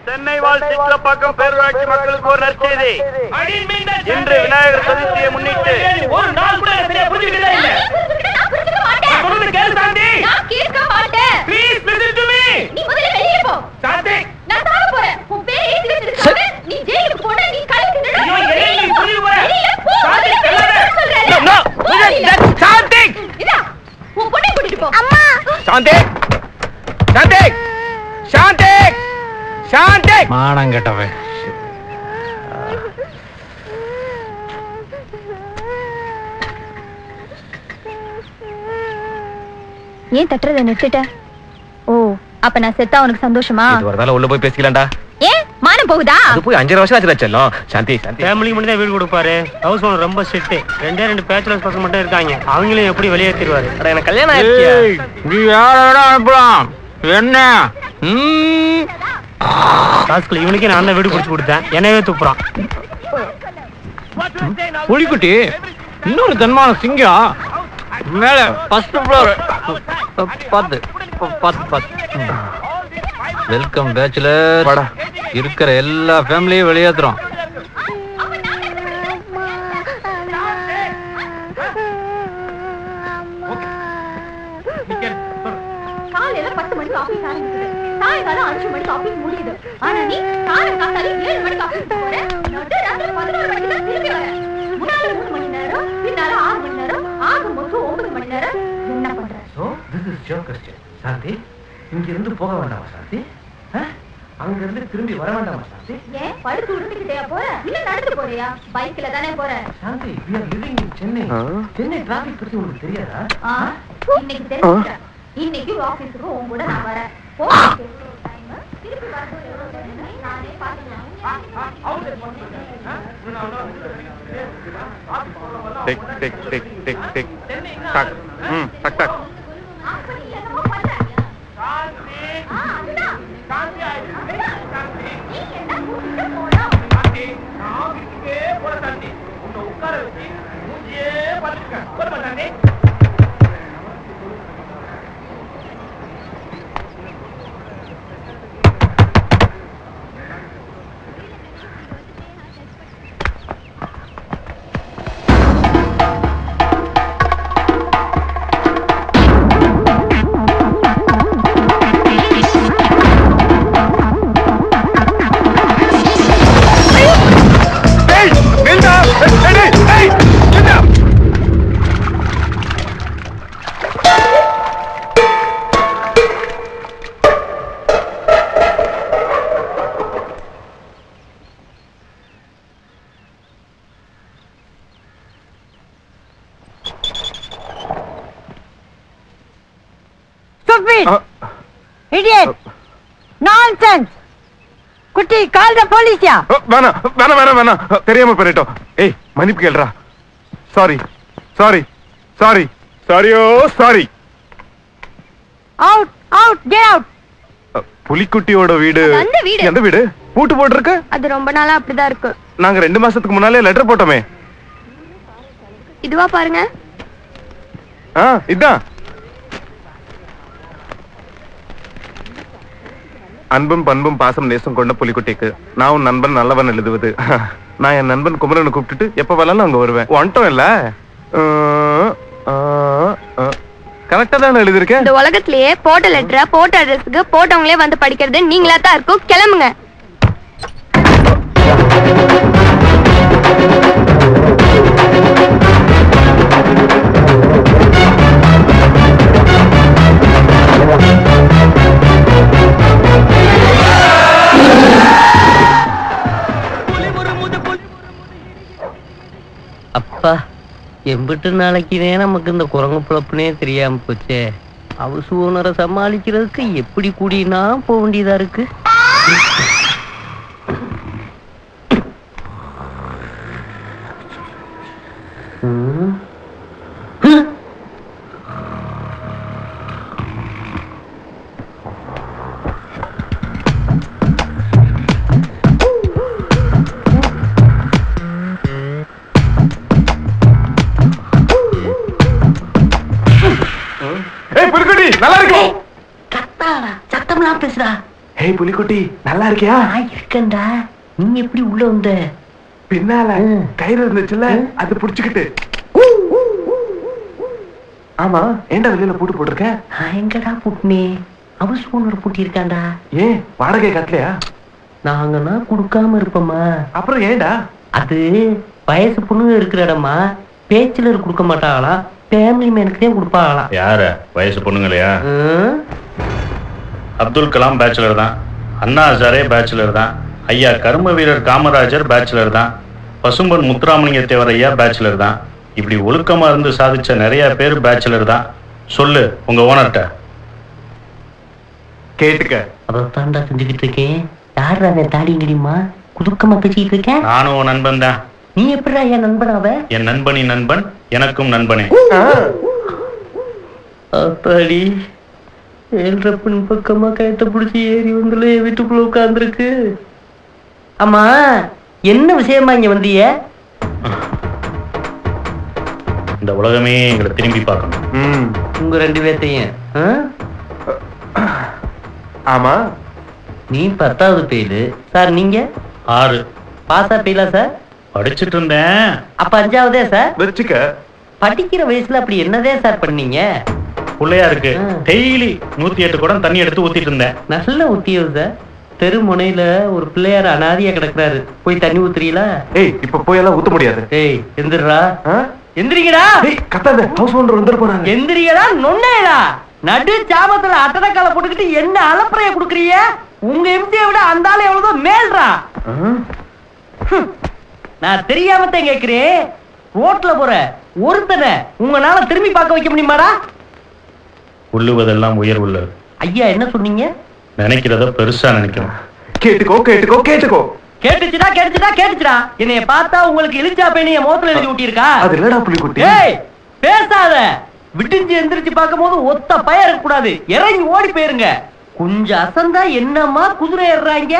சென்னை வாழ் சிட்லப்பாக்கம் பேரூராட்சி மக்களுக்கு ஒரு நற்செய்தி. இன்று விநாயகர் சதுர்த்தியை முன்னிட்டு ஒரு நாள் கூட சரியா புரிஞ்சுக்கிட்டே இல்ல. நான் சொல்றது கேளு சாந்தி. நான் கேட்க மாட்டேன். Please listen to me. நீ முதல்ல வெளியே போ. சாந்தி. நான் சாக போறேன். உன் பேரை ஏத்தி வச்சிருக்காங்க. நீ ஜெயிலுக்கு போனா நீ கலக்கிடுற. ஐயோ ஏய் புரிய போற. சாந்தி கல்லற. நோ சாந்தி. இதா. உன் பொண்ணை கூட்டிட்டு போ. அம்மா. சாந்தி. சாந்தி. சாந்தி. சாந்தி. மானங்கட்டவே. ஏன் தட்டறத நிறுத்திட்ட? ஓ, அப்ப நான் செத்தா உனக்கு சந்தோஷமா? இது வரதால உள்ள போய் பேசிக்கலாம்டா. ஏன் மானம் போகுதா? அது போய் 5 வருஷம் ஆச்சு செல்லம். சாந்தி சாந்தி. ஃபேமிலி மட்டும் தான் வீடு கொடுப்பாரு. ஹவுஸ் ஓனர் ரொம்ப ஸ்ட்ரிக்ட். 2 பேச்சுலர்ஸ் பசங்க மட்டும் இருக்காங்க. அவங்களையும் எப்படி வெளியேற்றிடுவாரு? அட எனக்கு கல்யாணம் ஆயிடுச்சு. நீ யாரோட அனுப்பலாம்? என்ன? ராஸ்கல் இவனுக்கு நான் தான் வீடு பிடிச்சு கொடுத்தேன். என்னவே துப்புறான். புலிக்குட்டி இன்னொரு தன்மான சிங்கம் மேல ஃபர்ஸ்ட் ஃப்ளோர். பாத்து வெல்கம் பேச்சுலர். இருக்கிற எல்லா ஃபேமிலியும் வெளியேற்றுறோம். காலையில 10 மணிக்கு ஆபீஸ் ஆரம்பிக்குது. சாயங்காலம் 5 மணிக்கு ஆபீஸ் முடியுது. ஆனா நீ காலையில 7 மணிக்கு ஆபீஸ் போற. நடு ராத்திரி 11 மணிக்கு தான் திரும்பி வர. முன்னால 3 மணி நேரம், பின்னால 6 மணி நேரம், ஆக மொத்தம் 9 மணி நேரம். என்ன பண்ற? So this is your question. Shanti இங்க இருந்து போக வேண்டாமா சாந்தி? அங்க இருந்து திரும்பி வர வேண்டாமா சாந்தி? ஏன் படுத்து உருட்டிக்கிட்டே போற? இல்ல நடந்து போறியா? பைக்ல தானே போற. சாந்தி we are living in Chennai. Chennai traffic பத்தி உங்களுக்கு தெரியாதா? இன்னைக்கு தெரிஞ்சுக்க. இன்னைக்கு ஆபீஸ்க்கு உன் கூட நான் வரேன். போ. திருப்பி வரது நானே பாத்துக்கலாம். டிக் டக். டக் டக். Idiot! Nonsense! குட்டி கால் த போலீஸ்யா. வேணா தெரியாம பண்ணிட்டோம். ஏய் மன்னிப்பு கேளுடா. சாரி. Out, get out. புலிக்குட்டியோட வீடு எந்த வீடு? பூட்டு போட்டு இருக்கு. அது ரொம்ப நாளா அப்படிதான் இருக்கு. நாங்க 2 மாசத்துக்கு முன்னாலே லெட்டர் போட்டோமே. இதுவா பாருங்க. இதான். அன்பும் பண்பும் பாசம் நேசம் கொண்ட புலிக்குட்டிக்கு நான் உன் நண்பன் நல்லவன் எழுதுவது. நான் என் நண்பன் குமரனை கூப்பிட்டுட்டு எப்ப வேணாலும் அங்க வருவேன். வந்துட்டோம் இல்ல? கரெக்டா தான் எழுதிருக்கேன். இந்த உலகத்திலேயே போட்ட லெட்டரை போட்ட அட்ரஸ்க்கு போட்டவங்களே வந்து படிக்கிறது நீங்களா தான் இருக்கும். கிளம்புங்க. அப்பா எம்பிட்டு நாளைக்குனே நமக்கு இந்த குரங்கு பிழப்புனே தெரியாம போச்சே. ஹவுஸ் ஓனரை சமாளிக்கிறதுக்கு எப்படி கூடினா போக வேண்டியதா இருக்கு. நல்லா இருக்கு. சத்தம்லாம் பேசுடா. ஏய் புலிக்குட்டி நல்லா இருக்கியா? இருக்கேன்டா. நீங்க எப்படி உள்ள வந்த? பின்னால கயிறு இருந்துச்சுல்ல, அது புடிச்சுக்கிட்டு. ஆமா, ஏன்டா வெளியில பூட்டு போட்டிருக்க? எங்கடா பூட்டினே? ஹவுஸ் ஓனர் பூட்டி இருக்காண்டா. ஏன் வாடகை கட்டலையா? நாங்கன்னா கொடுக்காம இருப்போமா? அப்புறம் ஏன்டா? அது வயசு பொண்ணுங்க இருக்கிற இடமா, பேச்சுலர் கொடுக்க மாட்டாங்களா, ஃபேமிலி மேனுக்கு தான் கொடுப்பாங்களாம். யார வயசு பொண்ணுங்களையா? அப்துல் கலாம் பேச்சுலர் தான், அண்ணா ஹசாரே பேச்சுலர் தான், ஐயா கர்ம வீரர் காமராஜர் பேச்சுலர் தான், பசும்பன் முத்துராமலிங்க தேவர் ஐயா பேச்சுலர் தான். இப்படி ஒழுக்கமா இருந்து சாதிச்ச நிறைய பேர் பேச்சுலர் தான். சொல்லு உங்க ஓனர்ட்ட. கேட்டுக்க. அதைத்தான்டா செஞ்சுக்கிட்டு இருக்கேன். யாரா அவன் தாடிங்கடிமா குதுக்கமா பேசிக்கிட்டு இருக்கேன்? நானும் உன் நண்பன் தான். நீ எப்படிடா என் நண்பனாவ? என் நண்பனின் நண்பன் எனக்கும் நண்பனே. அப்பாடி, ஏழ்ற பெண் பக்கமா கயத்தை பிடிச்சி ஏறி வந்துல வீட்டுக்குள்ள உட்கார்ந்துருக்கு. ஆமா, என்ன விஷயமா இங்க வந்திய? இந்த உலகமே எங்களை திரும்பி பார்க்கணும். உங்க ரெண்டு பேர்த்தையும். ஆமா, நீ 10வது பெயிலு சார், நீங்க 6 பாஸா பெயிலா சார்? படிச்சுட்டு இருந்தேன். அப்ப 5வதே சார்? வச்சுக்க. படிக்கிற வயசுல அப்படி என்னதே சார் பண்ணீங்க? பிள்ளையா இருக்கு, டெய்லி 108 குடம் தண்ணி எடுத்து ஊத்திட்டு இருந்தேன். நல்ல ஊத்தியது சார். தெரு முனையில ஒரு பிள்ளையார் அனாதியா கிடக்குறாரு, போய் தண்ணி ஊத்துறீங்களா? ஏய், இப்ப போய் எல்லாம் ஊத்த முடியாது. ஏய் எந்திரா, எந்திரிங்கடா. ஏய் கத்தாத, ஹவுஸ் ஓனர் வந்துட போறாங்க. எந்திரிங்கடா, நொன்னேடா. நடு சாமத்துல அட்டடக்கால போட்டுக்கிட்டு என்ன அலப்பறைய குடுக்குறீங்க? உங்க எம்சியை விட அந்த ஆளு எவ்வளவு மேல்றா. நான் தெரியாமத்தான் கேக்குறேன். ரோட்ல போற ஒருத்தனை உங்களால திரும்பி பார்க்க வைக்க முடியுமாடா? உள்ளுவதெல்லாம் உயர் உள்ளது. ஐயா என்ன சொன்னீங்க? நினைக்கிறத பெருசா நினைக்கிறோம். கேட்டுக்கோ கேட்டுக்கோ கேட்டுக்கோ. கேட்டுச்சுடா கேட்டுச்சுடா கேட்டுச்சுடா. என்னைய பார்த்தா உங்களுக்கு இழிச்சா பேனிய மோத்துல எழுதி ஊட்டியிருக்கா? அது இல்லடா புலிக்குட்டி. ஏய் பேசாத. விடிஞ்சு எந்திரிச்சு பார்க்கும் போது ஒத்த பய இருக்க கூடாது, இறங்கி ஓடி போயிருங்க. கொஞ்சம் அசந்தா என்னமா குதிரை ஏறுறாங்க.